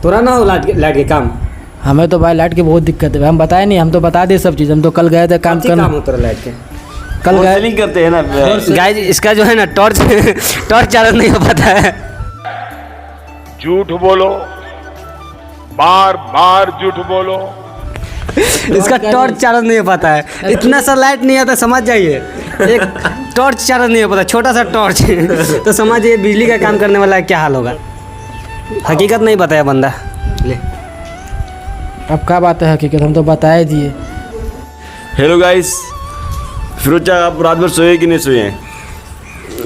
थोड़ा ना हो लाइट के काम। हमें तो भाई लाइट की बहुत दिक्कत है, हम बताए नहीं, हम तो बता दिए सब चीज़। हम तो कल गए थे काम करने। काम होता है लाइट के, कल गए सेलिंग करते हैं ना गाइस। इसका जो है ना टॉर्च टॉर्च चार्ज नहीं हो पाता है। झूठ बोलो, बार बार झूठ बोलो। इसका टॉर्च चार्ज नहीं हो पाता है। इतना सा लाइट नहीं आता, समझ जाइए। एक टॉर्च चार्ज नहीं हो पाता, छोटा सा टॉर्च तो समझिए बिजली का काम करने वाला क्या हाल होगा। हकीकत नहीं बताया बंदा। ले अब क्या बात है हकीकत, हम तो बताए दिए। हेलो गाइस, फिरोज आप रात भर सोए कि नहीं सोए हैं?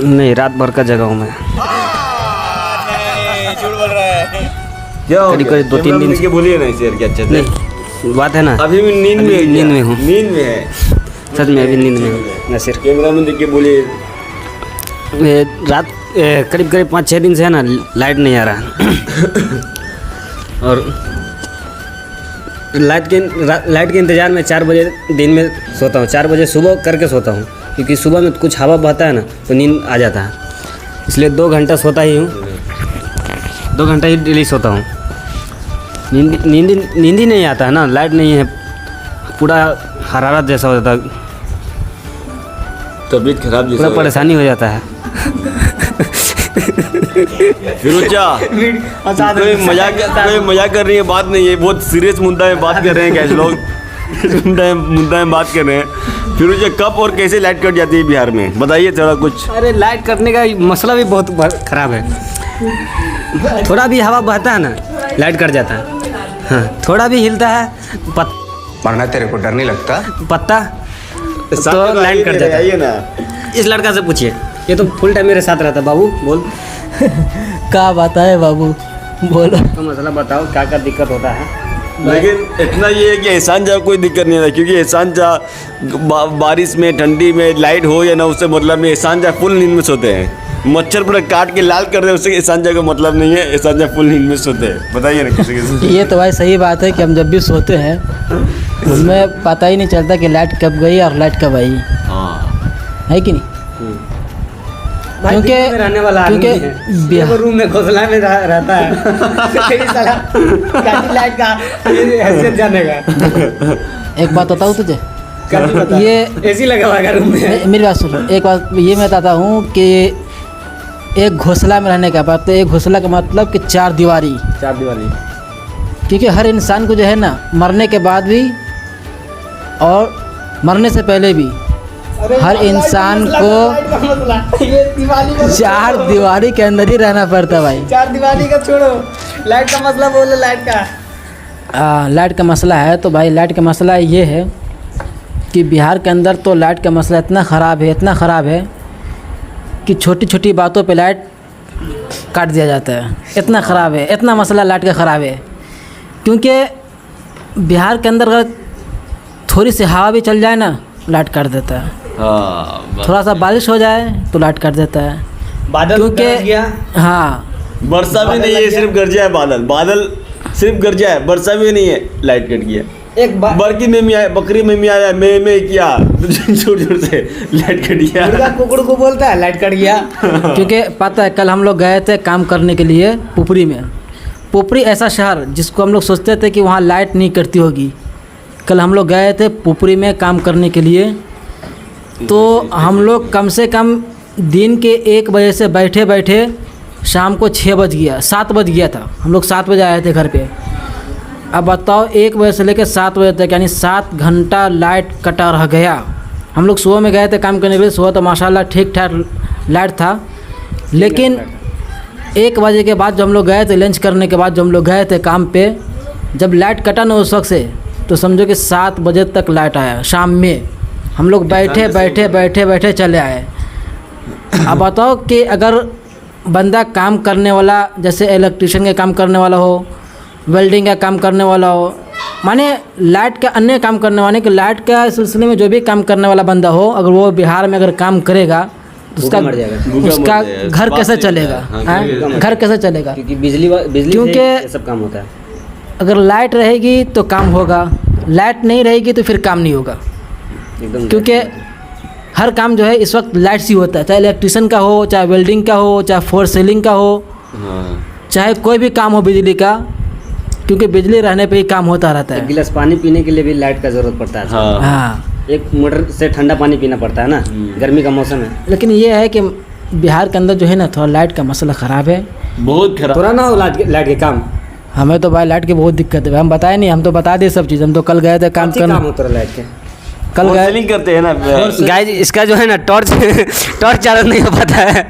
नहीं, रात भर का जगह हूँ मैं। क्या हो करीब गया? 2-3 दिन के बोलिए ना इसे यार, क्या अच्छे से। नहीं, बात है ना, अभी भी नींद में है क्या? नींद में हूँ। नींद में है सच में अभी नींद में हूँ नसीर। कैमरा में देख के बोलिए। रात करीब 5-6 दिन से है ना लाइट नहीं आ रहा और लाइट के इंतज़ार में 4 बजे दिन में सोता हूँ। 4 बजे सुबह करके सोता हूँ, क्योंकि सुबह में कुछ हवा बहता है ना तो नींद आ जाता है। इसलिए 2 घंटा सोता ही हूँ, 2 घंटा ही डेली सोता हूँ। नींद ही नहीं आता है ना, लाइट नहीं है, पूरा हरारत जैसा हो जाता है, तबीयत खराब पूरा परेशानी हो जाता है। फिरोजा कोई मजाक कर रही है, बात नहीं है, बहुत सीरियस मुद्दा में बात कर रहे हैं कैसे लोग। मुद्दा में बात कर रहे हैं। फिरोजा कब और कैसे लाइट कट जाती है बिहार में, बताइए थोड़ा कुछ। अरे लाइट कटने का मसला भी बहुत ख़राब है। थोड़ा भी हवा बहता है ना लाइट कट जाता है। हाँ, थोड़ा भी हिलता है वरना तेरे को डर नहीं लगता? पत्ता तो लाइट कट जाता है ना। इस लड़का से पूछिए, ये तो फुल टाइम मेरे साथ रहता है। बाबू बोल क्या बात है बाबू, बोलो तो मसला बताओ, क्या क्या दिक्कत होता है। लेकिन इतना ये है कि एहसान जा कोई दिक्कत नहीं है, क्योंकि एहसान जा बारिश में ठंडी में लाइट हो या ना उससे मतलब नहीं। एहसान जा फुल नींद में सोते हैं, मच्छर पूरा काट के लाल कर दे उससे एहसान जा का मतलब नहीं है। एहसान जा फुल नींद में सोते हैं, बताइए ना किसी ये तो भाई सही बात है कि हम जब भी सोते हैं उसमें पता ही नहीं चलता कि लाइट कब गई और लाइट कब आई, है कि नहीं? क्योंकि रहने वाला क्योंकि रूम में घोंसला में रहता है लाइट का हैसियत जाने का। एक बात बताऊँ तुझे, ये एसी लगा हुआ है रूम में। मेरी बात सुनो, एक बात ये मैं बताता हूँ कि एक घोंसला में रहने का बात, तो एक घोंसला का मतलब कि 4 दीवारी। क्योंकि हर इंसान को जो है ना मरने के बाद भी और मरने से पहले भी हर इंसान को 4 दीवारी के अंदर ही रहना पड़ता है भाई। 4 दीवारी का छोड़ो, लाइट का मसला बोलो। लाइट का लाइट का मसला है तो भाई लाइट का मसला ये है कि बिहार के अंदर तो लाइट का मसला इतना ख़राब है कि छोटी छोटी बातों पे लाइट काट दिया जाता है। इतना ख़राब है, इतना मसला लाइट का ख़राब है। क्योंकि बिहार के अंदर अगर थोड़ी सी हवा भी चल जाए ना लाइट काट देता है। थोड़ा सा बारिश हो जाए तो लाइट काट देता है। बादल क्योंकि हाँ, वर्षा भी नहीं है, सिर्फ गरजा है। बादल सिर्फ गरजा है, वर्षा भी नहीं है, लाइट कट गया। एक बरकी में भी आया, बकरी में भी आया, मैं किया जोर जोर से लाइट कट गया। कुकड़ को बोलता है लाइट कट गया। क्योंकि पता है कल हम लोग गए थे काम करने के लिए पुपरी में। पुपरी ऐसा शहर जिसको हम लोग सोचते थे कि वहाँ लाइट नहीं कटती होगी। कल हम लोग गए थे पुपरी में काम करने के लिए, तो हम लोग कम से कम दिन के 1 बजे से बैठे शाम को 6 बज गया, 7 बज गया था। हम लोग 7 बजे आए थे घर पे। अब बताओ 1 बजे से लेकर 7 बजे तक यानी 7 घंटा लाइट कटा रह गया। हम लोग सुबह में गए थे काम करने के लिए, सुबह तो माशाल्लाह ठीक ठाक लाइट था। लेकिन 1 बजे के बाद जब हम लोग गए थे, लंच करने के बाद जब हम लोग गए थे काम पे, जब लाइट कटा ना उस वक्त से, तो समझो कि 7 बजे तक लाइट आया शाम में। हम लोग बैठे चले आए। अब बताओ कि अगर बंदा काम करने वाला, जैसे इलेक्ट्रिशियन का काम करने वाला हो, वेल्डिंग का काम करने वाला हो, माने लाइट का अन्य काम करने वाले, कि लाइट का सिलसिले में जो भी काम करने वाला बंदा हो, अगर वो बिहार में अगर काम करेगा तो उसका घर कैसे चलेगा? घर कैसे चलेगा? क्योंकि बिजली क्योंकि सब काम होता है। अगर लाइट रहेगी तो काम होगा, लाइट नहीं रहेगी तो फिर काम नहीं होगा। क्योंकि हर काम जो है इस वक्त लाइट से होता है, चाहे इलेक्ट्रिशियन का हो, चाहे वेल्डिंग का हो, चाहे फोर सीलिंग का हो, चाहे कोई भी काम हो बिजली का, क्योंकि बिजली रहने पे ही काम होता रहता एक है। गिलास पानी पीने के लिए भी लाइट का ज़रूरत पड़ता है। हाँ हाँ, एक मोटर से ठंडा पानी पीना पड़ता है ना, गर्मी का मौसम है। लेकिन ये है कि बिहार के अंदर जो है ना थोड़ा लाइट का मसला ख़राब है। बहुत खराब। थोड़ा ना हो लाइट के काम, हमें तो भाई लाइट की बहुत दिक्कत है। हम बताए नहीं, हम तो बता दिए सब चीज़। हम तो कल गए थे काम अच्छी काम करने, होता है लाइट के। कल गए सेलिंग करते हैं ना। गाइस इसका जो है ना टॉर्च चार्ज नहीं हो पाता है।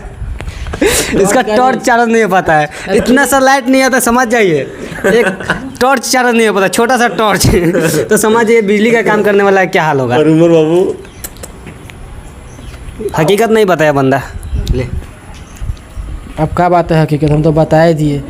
इसका टॉर्च चार्ज नहीं हो पाता है, इतना सा लाइट नहीं आता, समझ जाइए। एक टॉर्च चार्ज नहीं हो पाता, छोटा सा टॉर्च तो समझिए बिजली का काम करने वाला क्या हाल होगा। और उमर बाबू हकीकत नहीं बताया बंदा। ले अब क्या बात है हकीकत, हम तो बताए दिए।